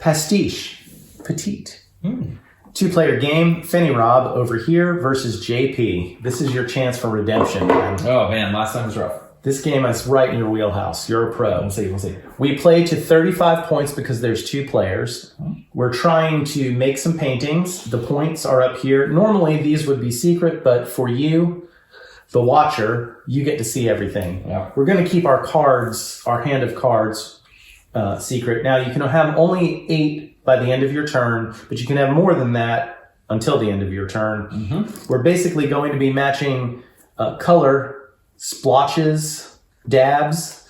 Pastiche. Petite. Two-player game. Fenirob over here versus JP. This is your chance for redemption, man. Oh, man. Last time was rough. This game is right in your wheelhouse. You're a pro. We'll see. We play to 35 points because there's 2 players. We're trying to make some paintings. The points are up here. Normally, these would be secret, but for you, the watcher, you get to see everything. Yeah. We're going to keep our cards, our hand of cards, secret. Now, you can have only 8 by the end of your turn, but you can have more than that until the end of your turn. We're basically going to be matching color splotches, dabs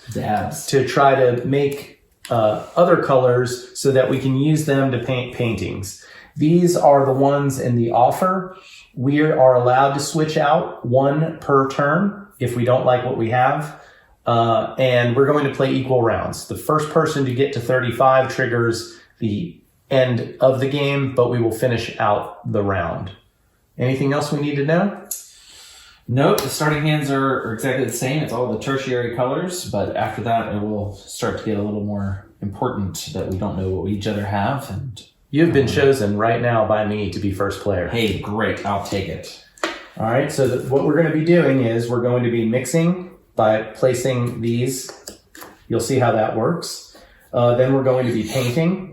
to try to make other colors so that we can use them to paint paintings. These are the ones in the offer. We are allowed to switch out 1 per turn if we don't like what we have. And we're going to play equal rounds. The first person to get to 35 triggers the end of the game, but we will finish out the round. Anything else we need to know? Nope, the starting hands are exactly the same. It's all the tertiary colors, but after that it will start to get a little more important that we don't know what we each other have. And you've been chosen right now by me to be first player. Hey, great, I'll take it. All right, so what we're going to be doing is we're going to be mixing by placing these. You'll see how that works. Then we're going to be painting.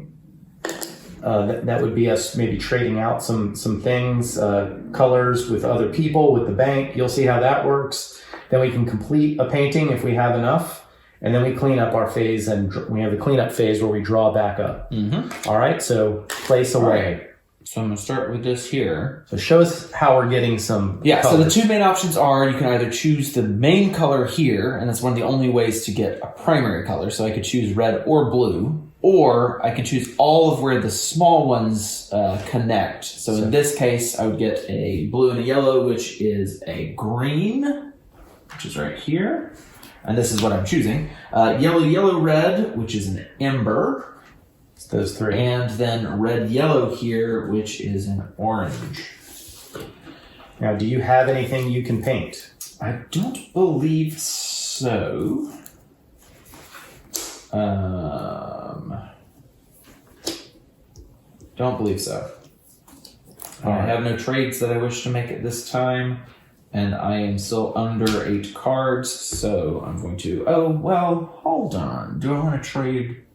That would be us maybe trading out some things, colors with other people, with the bank. You'll see how that works. Then we can complete a painting if we have enough. And then we clean up our phase, and we have the cleanup phase where we draw back up. All right, so place away. Right. So I'm going to start with this here. So show us how we're getting some colors. So the 2 main options are you can either choose the main color here, and that's one of the only ways to get a primary color. So I could choose red or blue. Or I can choose all of where the small ones connect. So in this case, I would get a blue and a yellow, which is a green, which is right here. And this is what I'm choosing. Yellow, red, which is an ember. It's those 3. And then red, yellow here, which is an orange. Now, do you have anything you can paint? I don't believe so. Don't believe so. I have no trades that I wish to make at this time, and I am still under 8 cards, so I'm going to... Oh, well, hold on. Do I want to trade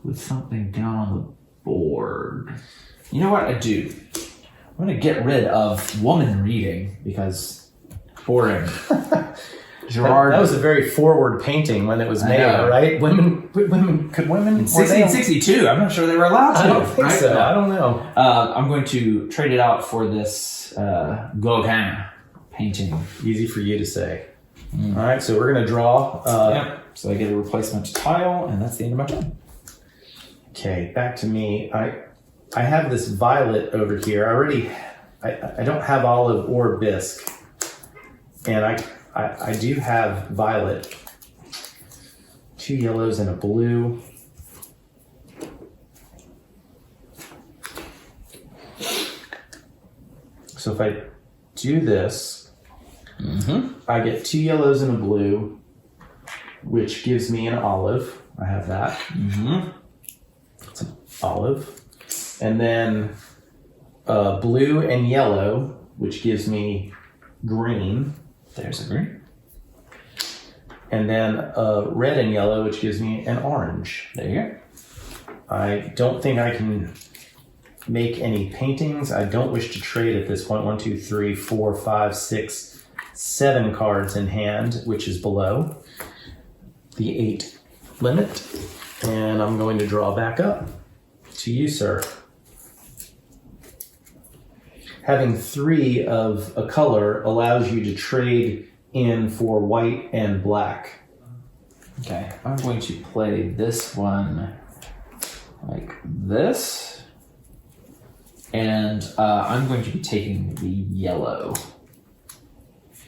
with something down on the board? You know what? I do. I'm going to get rid of woman reading, because boring. Gerard, that was a very forward painting when it was made, right? Women, could women? In 1662, I'm not sure they were allowed to. I don't think so. No. I don't know. I'm going to trade it out for this Gauguin painting. Easy for you to say. All right, so we're going to draw. Yep. So I get a replacement tile, and that's the end of my turn. Okay, back to me. I have this violet over here. I don't have olive or bisque, and I do have violet, 2 yellows and a blue. So if I do this, I get 2 yellows and a blue, which gives me an olive. I have that. It's an olive. And then blue and yellow, which gives me green. There's a green. And then red and yellow, which gives me an orange. There you go. I don't think I can make any paintings. I don't wish to trade at this point. 1, 2, 3, 4, 5, 6, 7 cards in hand, which is below the 8 limit. And I'm going to draw back up to you, sir. Having 3 of a color allows you to trade in for white and black. Okay, I'm going to play this one like this. And I'm going to be taking the yellow.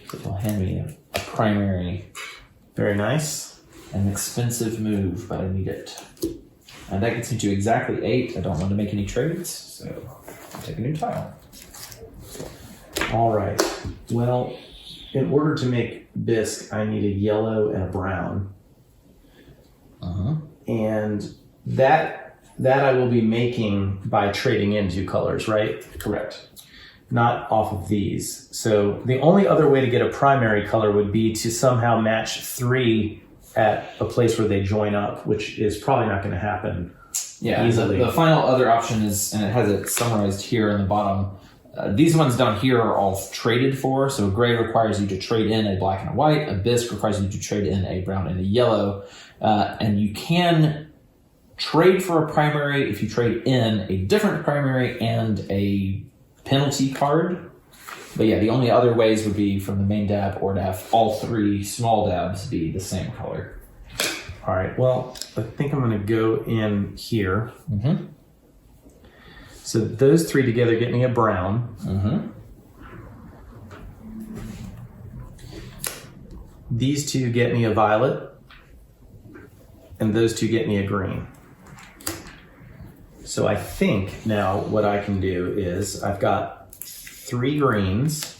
So it'll hand me a primary. Very nice. An expensive move, but I need it. And that gets me to exactly 8. I don't want to make any trades, so I'll take a new tile. All right. Well, in order to make bisque, I need a yellow and a brown. And that That I will be making by trading in 2 colors, right? Correct. Not off of these. So the only other way to get a primary color would be to somehow match 3 at a place where they join up, which is probably not going to happen easily. The final other option is, and it has it summarized here in the bottom, these ones down here are all traded for. So gray requires you to trade in a black and a white. A bisque requires you to trade in a brown and a yellow. And you can trade for a primary if you trade in a different primary and a penalty card. But yeah, the only other ways would be from the main dab or to have all 3 small dabs be the same color. All right, well, I think I'm going to go in here. Mm-hmm. So those 3 together get me a brown. Mm-hmm. These 2 get me a violet. And those 2 get me a green. So I think now what I can do is I've got 3 greens.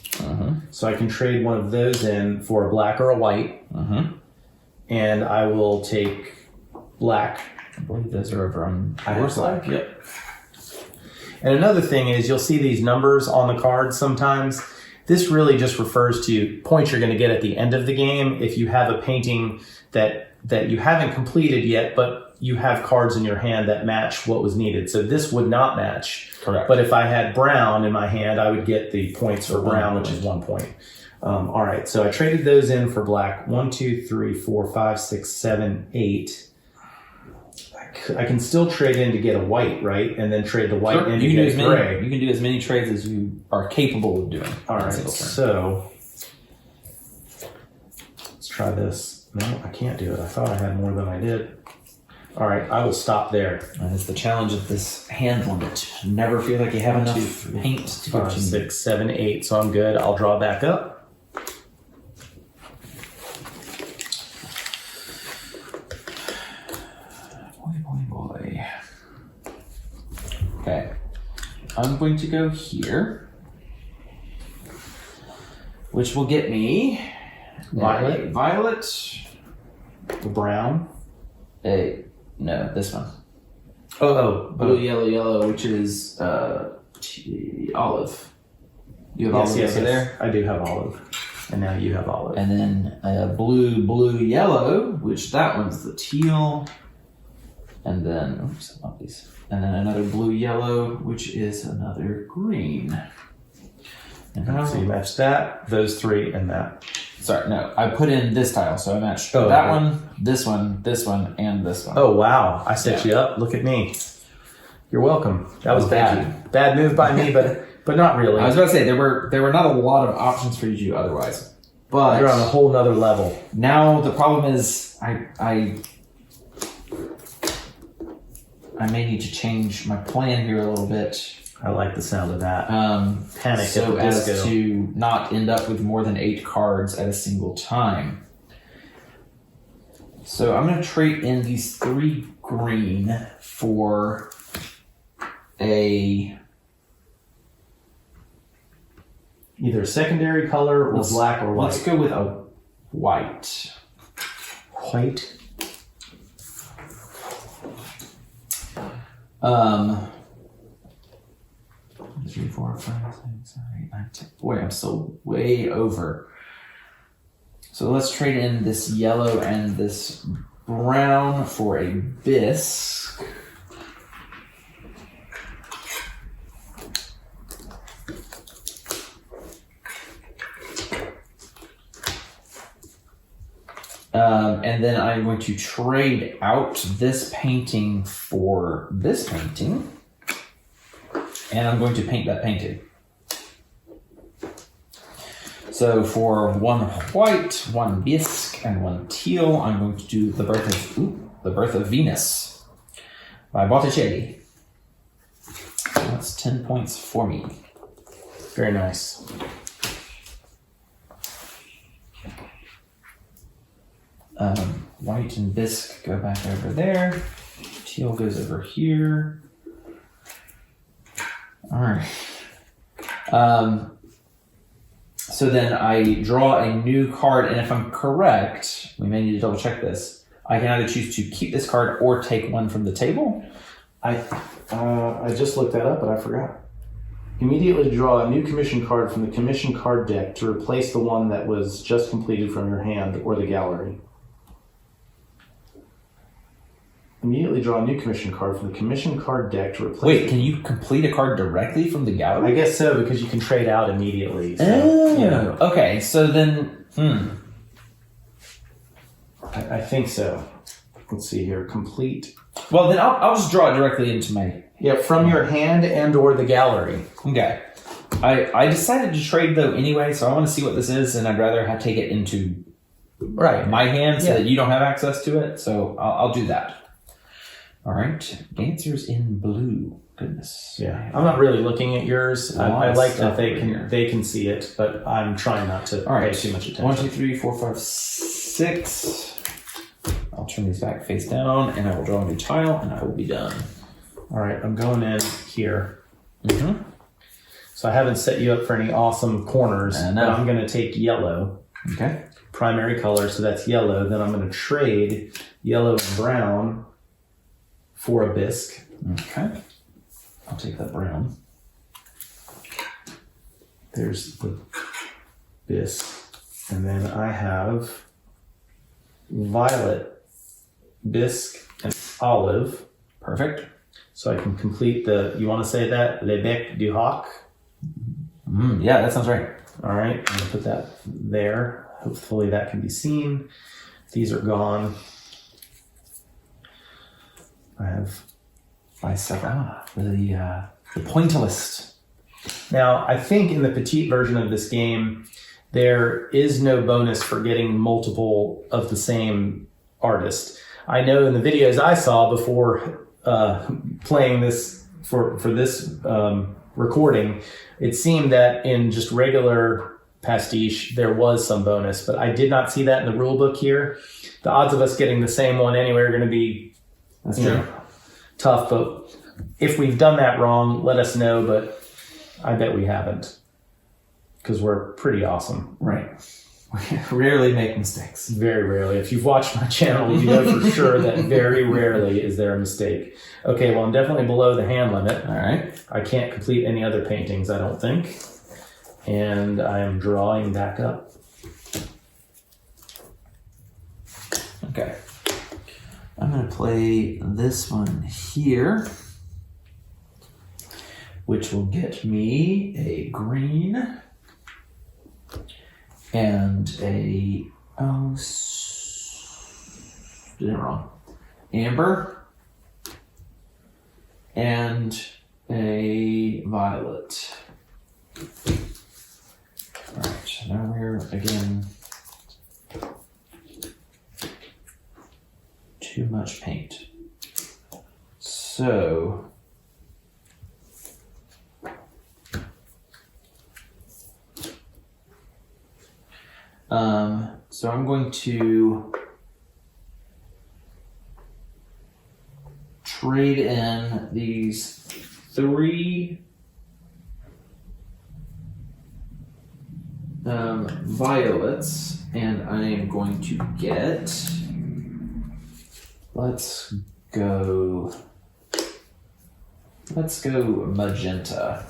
So I can trade one of those in for a black or a white. And I will take black. I believe those are over on I your have side. black, yep. And another thing is you'll see these numbers on the cards sometimes. This really just refers to points you're going to get at the end of the game if you have a painting that you haven't completed yet, but you have cards in your hand that match what was needed. So this would not match. Correct. But if I had brown in my hand, I would get the points for brown, which is 1 point. All right, so I traded those in for black. 1, 2, 3, 4, 5, 6, 7, 8. I can still trade in to get a white, right? And then trade the white in to get gray. You can do as many trades as you are capable of doing. All right, so let's try this. No, I can't do it. I thought I had more than I did. All right, I will stop there. And it's the challenge of this hand limit. Never feel like you have enough 2, 3, paint to 5, 6, 7, 8. So I'm good. I'll draw back up. Boy. Okay. I'm going to go here, which will get me Violet. Violet. The brown. No, this one. Blue, Yellow, yellow, which is olive. You have olive over there? I do have olive. And now you have olive. And then blue, yellow, which that one's the teal. And then, oops, I love these. And then another blue, yellow, which is another green. And So you match that, those 3, and that. sorry, no, I put in this tile, so I matched that one, this one, and this one. Oh, wow. I set you up. Look at me. You're welcome. That was bad. Bad move by me, but not really. I was about to say, there were not a lot of options for you to do otherwise. But you're on a whole nother level. Now the problem is I may need to change my plan here a little bit. I like the sound of that. Panic so at the disco. as to not end up with more than 8 cards at a single time. So I'm going to trade in these 3 green for a either secondary color or black or white. Let's go with a white. White. 3, 4, 5, 6, 7, 8, 9, 10. Boy, I'm still way over. So let's trade in this yellow and this brown for a bisque. And then I'm going to trade out this painting for this painting. And I'm going to paint that painting. So for 1 white, 1 bisque, and 1 teal, I'm going to do The Birth of Venus by Botticelli. So that's 10 points for me. Very nice. White and bisque go back over there. Teal goes over here. All right. So then I draw a new card, and if I'm correct, we may need to double check this. I can either choose to keep this card or take one from the table. I just looked that up, but I forgot. Immediately draw a new commission card from the commission card deck to replace the one that was just completed from your hand or the gallery. Immediately draw a new commission card from the commission card deck to replace. Wait, can you complete a card directly from the gallery? I guess so, because you can trade out immediately. So, Okay, so then, I think so. Let's see here. Complete. Well, then I'll just draw it directly into my... Yeah, from your hand and or the gallery. Okay. I decided to trade, though, anyway, so I want to see what this is, and I'd rather take it into my hand so that you don't have access to it, so I'll do that. All right. Answers in blue. Goodness. Yeah. I'm not really looking at yours. I like that they can see it, but I'm trying not to pay too much attention. 1, 2, 3, 4, 5, 6. I'll turn these back face down, and I will draw a new tile, and I will be done. All right. I'm going in here. Mm-hmm. So I haven't set you up for any awesome corners, but I'm going to take yellow. Okay. Primary color, so that's yellow. Then I'm going to trade yellow and brown for a bisque. Okay. I'll take that brown. There's the bisque. And then I have violet, bisque, and olive. Perfect. So I can complete the, you want to say that? Le bec du hoc? Yeah, that sounds right. All right, I'm going to put that there. Hopefully that can be seen. These are gone. I have the pointillist. Now, I think in the petite version of this game, there is no bonus for getting multiple of the same artist. I know in the videos I saw before playing this for this recording, it seemed that in just regular pastiche, there was some bonus, but I did not see that in the rule book here. The odds of us getting the same one anyway are going to be tough, but if we've done that wrong, let us know, but I bet we haven't, because we're pretty awesome. Right. We rarely make mistakes. Very rarely. If you've watched my channel, you know for sure that very rarely is there a mistake. Okay, well, I'm definitely below the hand limit. All right. I can't complete any other paintings, I don't think. And I am drawing back up. Okay. I'm going to play this one here, which will get me a green and a, did it wrong, amber and a violet. All right, now we're again too much paint. So I'm going to trade in these 3 violets, and I am going to get, let's go magenta.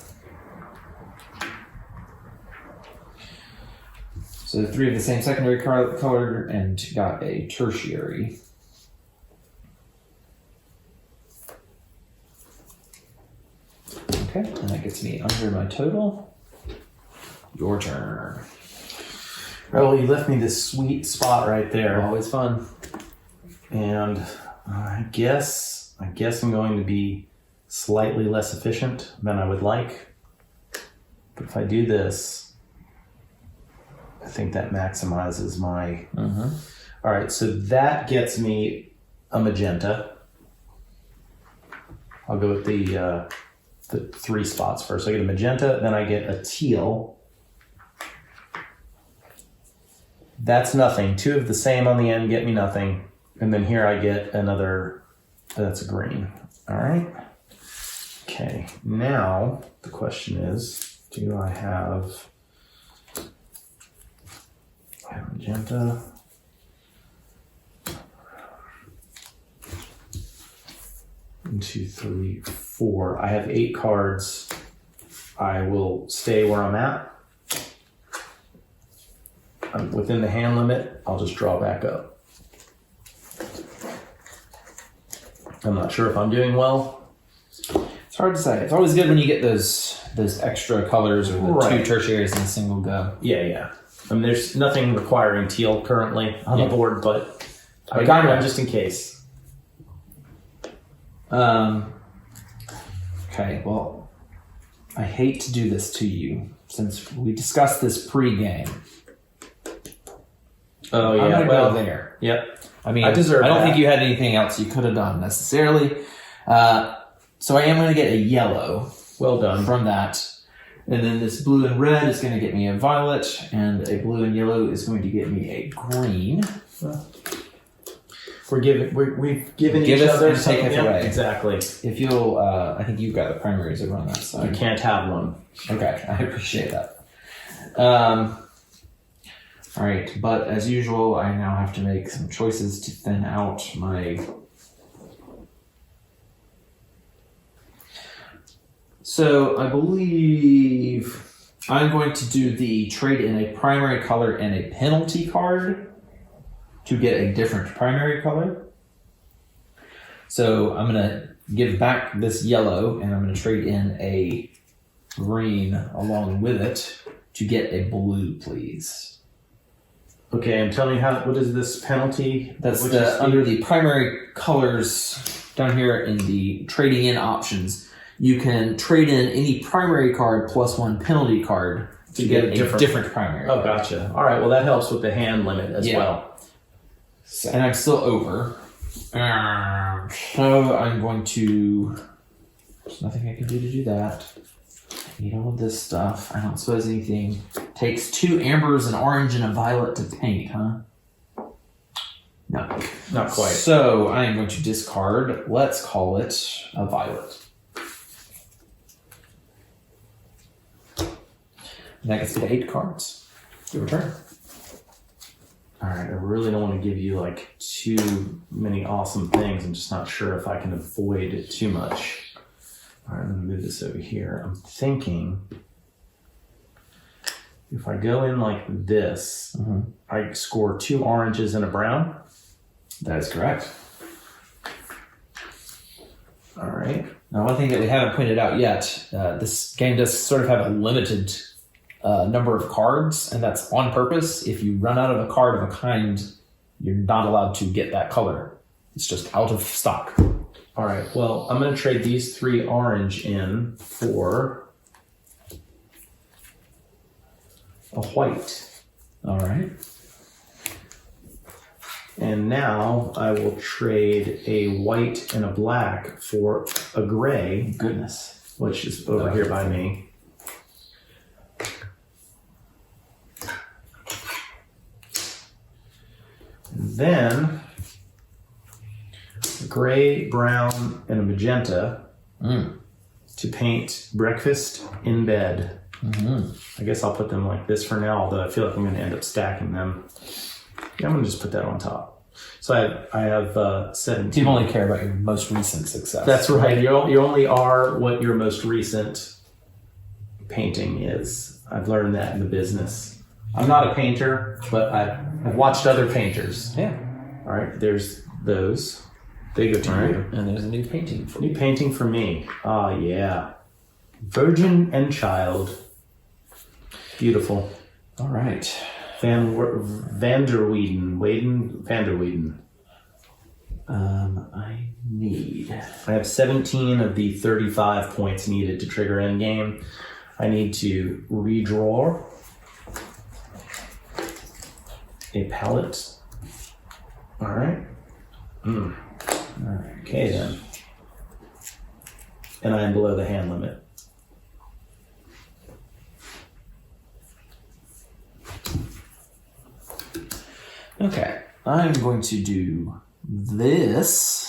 So 3 of the same secondary color and got a tertiary. Okay, and that gets me under my total. Your turn. Oh, you left me this sweet spot right there. Always fun. And I guess I'm going to be slightly less efficient than I would like. But if I do this, I think that maximizes my... All right, so that gets me a magenta. I'll go with the 3 spots first. I get a magenta, then I get a teal. That's nothing. 2 of the same on the end get me nothing. And then here I get another, that's a green. All right. Okay, now the question is, do I have magenta? 2, 3, 4. I have 8 cards. I will stay where I'm at. I'm within the hand limit. I'll just draw back up. I'm not sure if I'm doing well. It's hard to say. It's always good when you get those extra colors or the 2 tertiaries in a single go. Yeah. I mean, there's nothing requiring teal currently on the board, but I got one just in case. Okay, well, I hate to do this to you since we discussed this pre-game. Oh, yeah. I'm gonna go there. Yep. I mean, I deserve don't that. think you had anything else you could have done necessarily. So I am going to get a yellow. Well done. From that. And then this blue and red is going to get me a violet, and a blue and yellow is going to get me a green. We've given each other and take it away. Exactly. If you'll, I think you've got the primaries over on that side. You can't have one. Okay, I appreciate that. All right, but as usual, I now have to make some choices to thin out my... So I believe I'm going to do the trade in a primary color and a penalty card to get a different primary color. So I'm going to give back this yellow, and I'm going to trade in a green along with it to get a blue, please. Okay, and tell me what is this penalty? That's under the primary colors down here in the trading in options. You can trade in any primary card plus 1 penalty card to get a different primary. Oh, gotcha. All right, well, that helps with the hand limit as well. So, and I'm still over. So I'm going to... There's nothing I can do to do that. I need all of this stuff. I don't suppose anything takes 2 ambers, an orange, and a violet to paint, huh? No. Not quite. So I am going to discard, let's call it a violet. And that gets me to 8 cards. Your turn. All right, I really don't want to give you like too many awesome things. I'm just not sure if I can avoid it too much. All right, I'm going to move this over here. I'm thinking if I go in like this, I score 2 oranges and a brown. That is correct. All right. Now, one thing that we haven't pointed out yet, this game does sort of have a limited number of cards, and that's on purpose. If you run out of a card of a kind, you're not allowed to get that color. It's just out of stock. All right, well, I'm going to trade these 3 orange in for a white. All right. And now I will trade a white and a black for a gray. Goodness. Which is over here by me. And then gray, brown, and a magenta to paint breakfast in bed. I guess I'll put them like this for now, although I feel like I'm going to end up stacking them. Yeah, I'm going to just put that on top. So I have 17. You only care about your most recent success. That's right. You only are what your most recent painting is. I've learned that in the business. I'm not a painter, but I've watched other painters. Yeah. All right, there's those. They go to you. And there's a new painting for New painting for me. Ah, yeah. Virgin and Child. Beautiful. All right. Van der Weyden. I have 17 of the 35 points needed to trigger endgame. I need to redraw a palette. All right. All right. Okay then. And I am below the hand limit. Okay. I'm going to do this.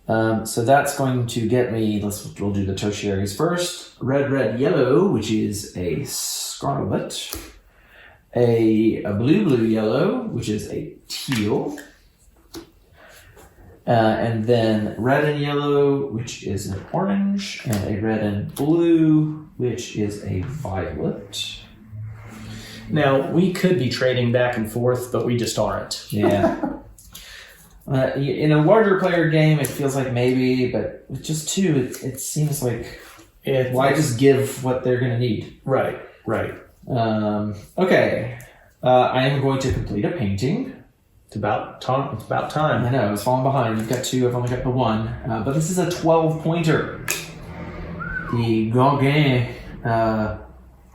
So that's going to get me, we'll do the tertiaries first. Red, red, yellow, which is a scarlet. A blue, blue, yellow, which is a teal. And then red and yellow, which is an orange, and a red and blue, which is a violet. Now, we could be trading back and forth, but we just aren't. Yeah. In a larger player game, it feels like maybe, but with just two, it seems like why just give what they're going to need? Right. Okay. I am going to complete a painting. It's about time. I know, I was falling behind. You've got two, I've only got the one. But this is a 12-pointer. The Gauguin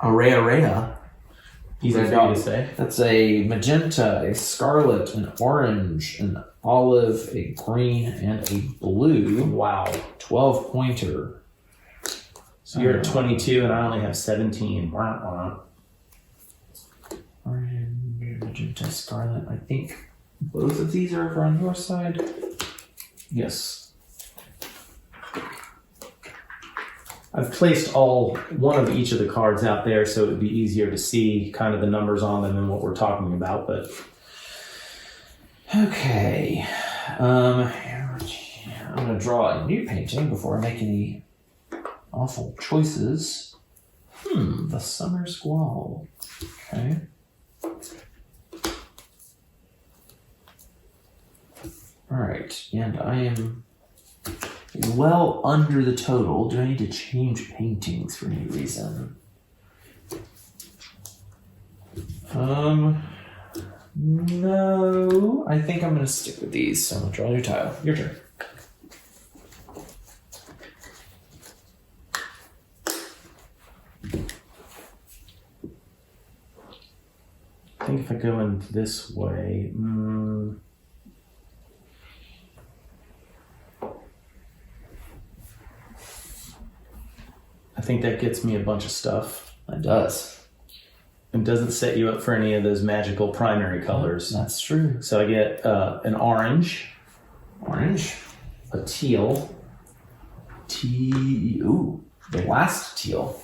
Arena. Easy for you to say. That's a magenta, a scarlet, an orange, an olive, a green, and a blue. Wow. 12-pointer. So you're at 22 and I only have 17. Orange, magenta, scarlet. I think both of these are over on your side. Yes. I've placed one of each of the cards out there so it would be easier to see kind of the numbers on them and what we're talking about, but okay. I'm going to draw a new painting before I make any awful choices. The Summer Squall. Okay. Alright, and I am well under the total. Do I need to change paintings for any reason? No. I think I'm going to stick with these, so I'm going to draw a new tile. Your turn. I think if I go in this way, I think that gets me a bunch of stuff. It does. And doesn't set you up for any of those magical primary colors. That's true. So I get an orange, a teal. Ooh, the last teal.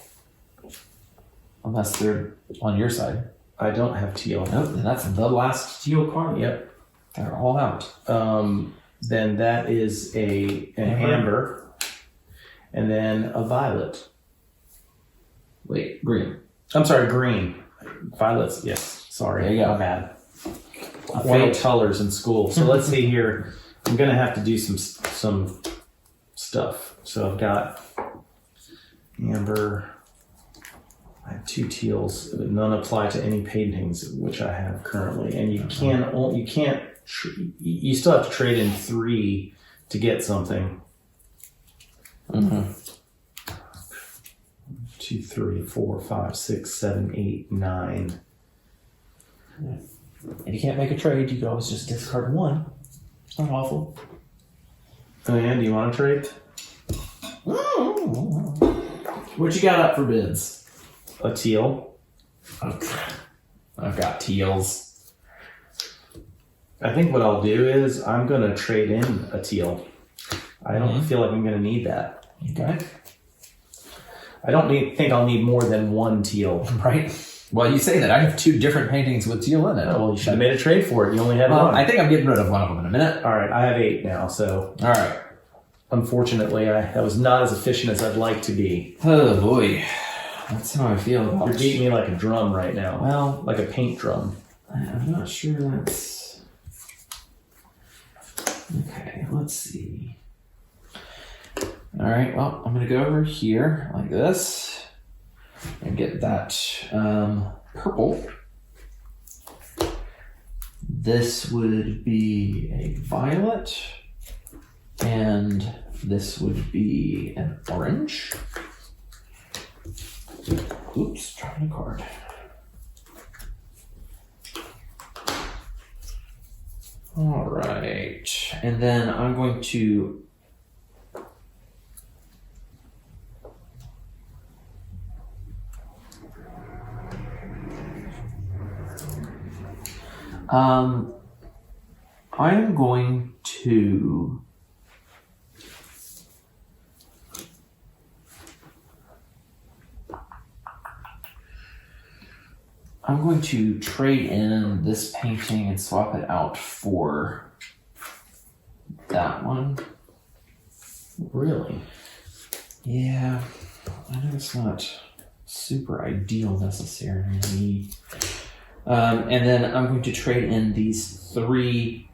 Unless they're on your side. I don't have teal. Nope, then that's the last teal card. Yep. They're all out. Then that is an amber. And then a violet. Wait, green. I'm sorry, green. Violets, yes. Sorry, there you go. My bad. I failed colors in school. So let's see here. I'm going to have to do some stuff. So I've got amber. I have two teals, but none apply to any paintings which I have currently. And you still have to trade in 3 to get something. 2, 3, 4, 5, 6, 7, 8, 9. If you can't make a trade, you can always just discard 1. It's not awful. Oh yeah, do you want to trade? What you got up for bids? A teal. Okay. I've got teals. I think what I'll do is I'm going to trade in a teal. I don't feel like I'm going to need that. Okay. I don't think I'll need more than 1 teal. Right. Well, you say that. I have 2 different paintings with teal in it. Oh, well, you should have made a trade for it. You only had 1. I think I'm getting rid of one of them in a minute. All right, I have 8 now, so... All right. Unfortunately, I was not as efficient as I'd like to be. Oh, boy. That's how I feel about You're beating me like a drum right now. Well... Like a paint drum. I'm not sure that's... Okay, let's see. All right, well, I'm going to go over here like this and get that purple. This would be a violet, and this would be an orange. Oops, dropping a card. All right, and then I'm going to I'm going to trade in this painting and swap it out for that one. Really? Yeah, I know it's not super ideal necessarily. And then I'm going to trade in these 3.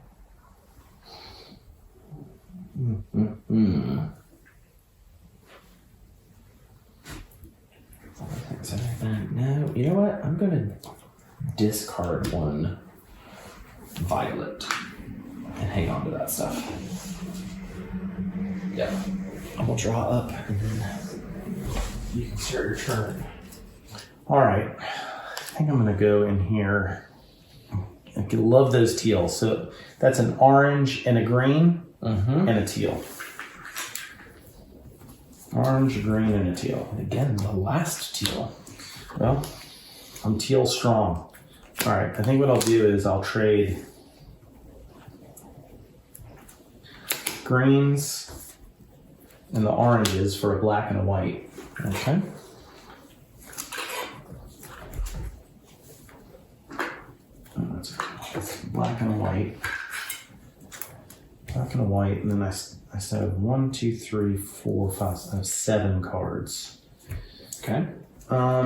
No, you know what? I'm going to discard 1 violet and hang on to that stuff. Yep. I'm going to draw up and then you can start your turn. All right. I think I'm going to go in here. I love those teals. So that's an orange and a green and a teal. Orange, green, and a teal. Again, the last teal. Well, I'm teal strong. All right. I think what I'll do is I'll trade greens and the oranges for a black and a white. Okay. That's black and a white. Black and a white, and then I still have 1, 2, 3, 4, 5. I have 7 cards. Okay. All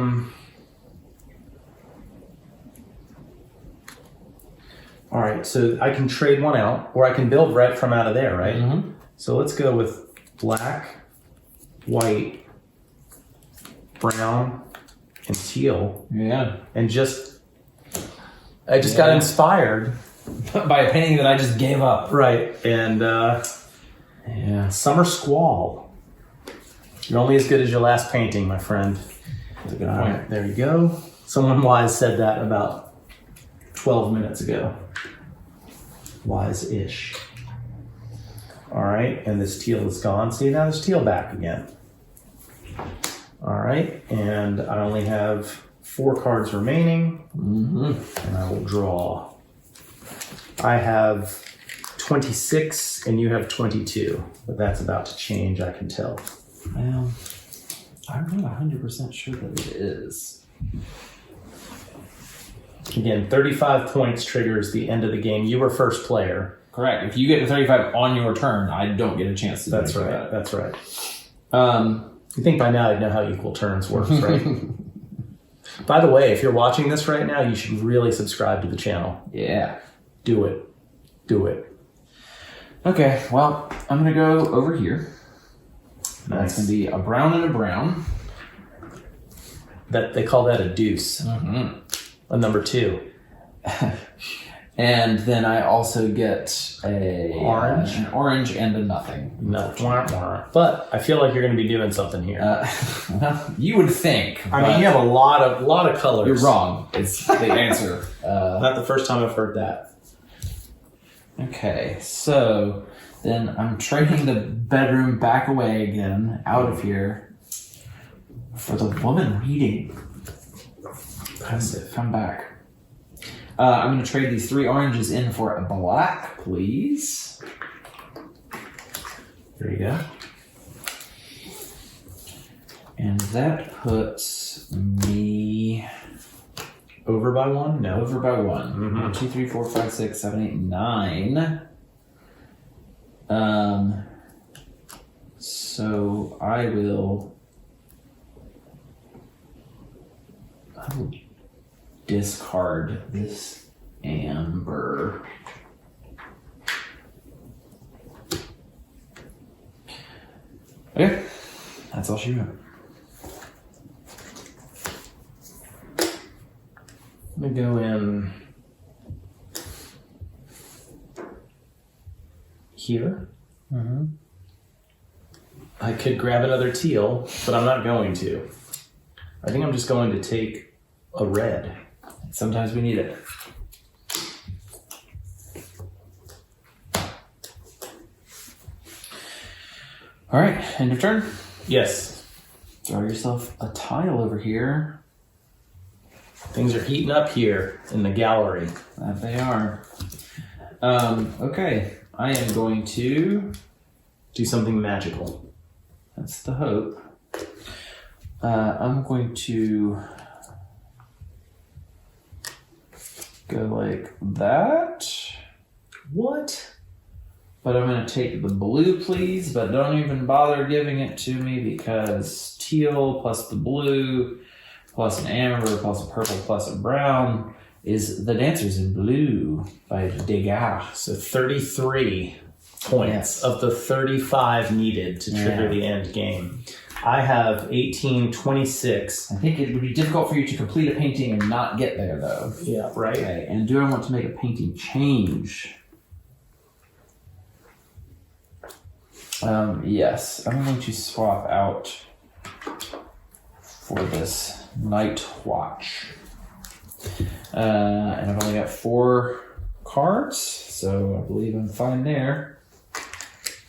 right, so I can trade 1 out, or I can build right from out of there, right? Mm-hmm. So let's go with black, white, brown, and teal, Yeah. and I just got inspired. By a painting that I just gave up. Right, and Yeah. Summer Squall. You're only as good as your last painting, my friend. That's a good All point. right, there you go. Someone wise said that about 12 minutes ago. Wise-ish. All right, and this teal is gone. See, now there's teal back again. All right, and I only have 4 cards remaining, and I will draw. I have 26, and you have 22, but that's about to change, I can tell. Well, I'm not 100% sure that it is. Again, 35 points triggers the end of the game. You were first player. Correct. If you get to 35 on your turn, I don't get a chance to do That's anything right. about That's right. it. You think by now I'd know how equal turns works, right? By the way, if you're watching this right now, you should really subscribe to the channel. Yeah. Do it. Do it. Okay, well, I'm going to go over here. That's Nice. going to be a brown and a brown. That they call that a deuce. A number 2. And then I also get an orange and a nothing. No. But I feel like you're going to be doing something here. Well, you would think. I mean, you have a lot of colors. You're wrong. It's the answer. Not the first time I've heard that. Okay, so then I'm trading the bedroom back away again, out of here, for the woman reading. Impressive. Come back. I'm going to trade these 3 oranges in for a black, please. There you go. And that puts me Over by 1? No. over by 1. Mhm. 1, 2, 3, 4, 5, 6, 7, 8, 9. So I will discard this amber. Okay, that's all she wrote. Let me go in here. I could grab another teal, but I'm not going to. I think I'm just going to take a red. Sometimes we need it. All right, end of turn. Yes. Draw yourself a tile over here. Things are heating up here in the gallery. That they are. Okay, I am going to. Do something magical. That's the hope. I'm going to go like that. What? But I'm going to take the blue, please, but don't even bother giving it to me because teal plus the blue plus an amber plus a purple plus a brown is The Dancers in Blue by Degas. So 33 points of the 35 needed to trigger the end game. I have 1826. I think it would be difficult for you to complete a painting and not get there, though. Yeah, right. Okay, and do I want to make a painting change? Yes, I'm going to swap out for this Night Watch. And I've only got 4 cards, so I believe I'm fine there.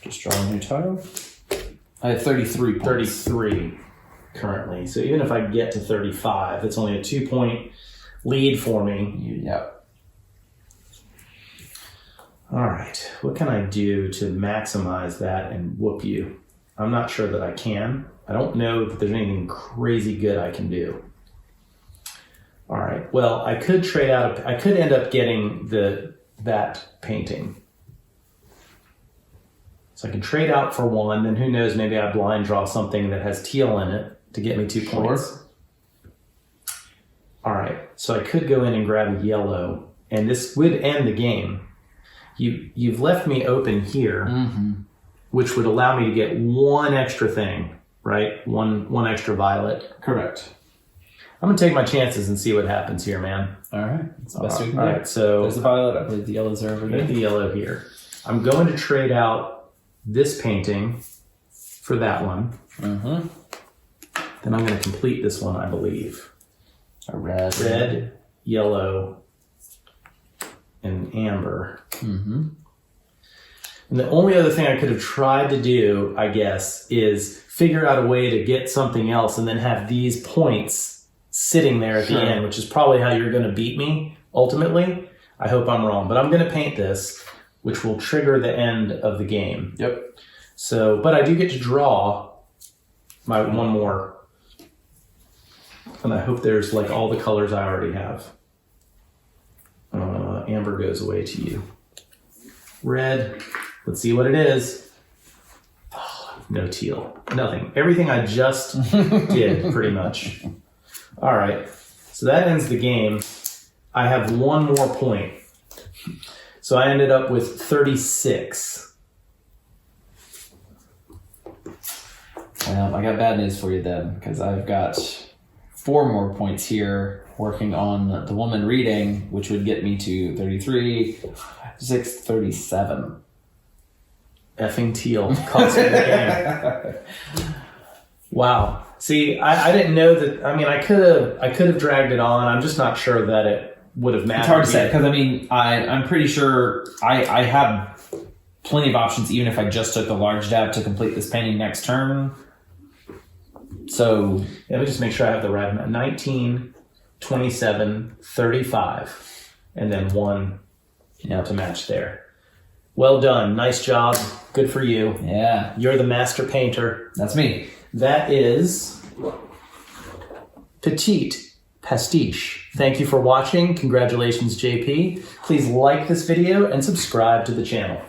Just draw a new tile. I have 33 points. 33 currently. So even if I get to 35, it's only a 2-point lead for me. Yep. All right. What can I do to maximize that and whoop you? I'm not sure that I can. I don't know that there's anything crazy good I can do. All right. Well, I could trade out. I could end up getting that painting. So I can trade out for 1, then who knows, maybe I blind draw something that has teal in it to get me 2 points. All right, so I could go in and grab a yellow, and this would end the game. You've left me open here, which would allow me to get 1 extra thing, right? One extra violet. Correct. I'm gonna take my chances and see what happens here, man. All right, that's the best we can do. All right, so there's the violet. I believe the yellows are over there. the yellow here. I'm going to trade out this painting for that one. Then I'm going to complete this one, I believe. A red, yellow, and amber. And the only other thing I could have tried to do, I guess, is figure out a way to get something else and then have these points sitting there at the end, which is probably how you're going to beat me ultimately. I hope I'm wrong, but I'm going to paint this, which will trigger the end of the game. Yep. So, but I do get to draw my 1 more. And I hope there's like all the colors I already have. Amber goes away to you. Red, let's see what it is. Oh, no teal, nothing. Everything I just did, pretty much. All right, so that ends the game. I have 1 more point. So I ended up with 36. Well, I got bad news for you then, because I've got 4 more points here working on the woman reading, which would get me to 33, 6, 37. Effing teal cost me the game. Wow. See, I didn't know that. I mean, I could have dragged it on. I'm just not sure that it would have mattered. It's hard to say, because I mean, I'm pretty sure I have plenty of options, even if I just took the large dab to complete this painting next turn. So let me just make sure I have the right amount. 19, 27, 35, and then 1 to match there. Well done. Nice job. Good for you. Yeah. You're the master painter. That's me. That is Petite Pastiche. Thank you for watching. Congratulations, JP. Please like this video and subscribe to the channel.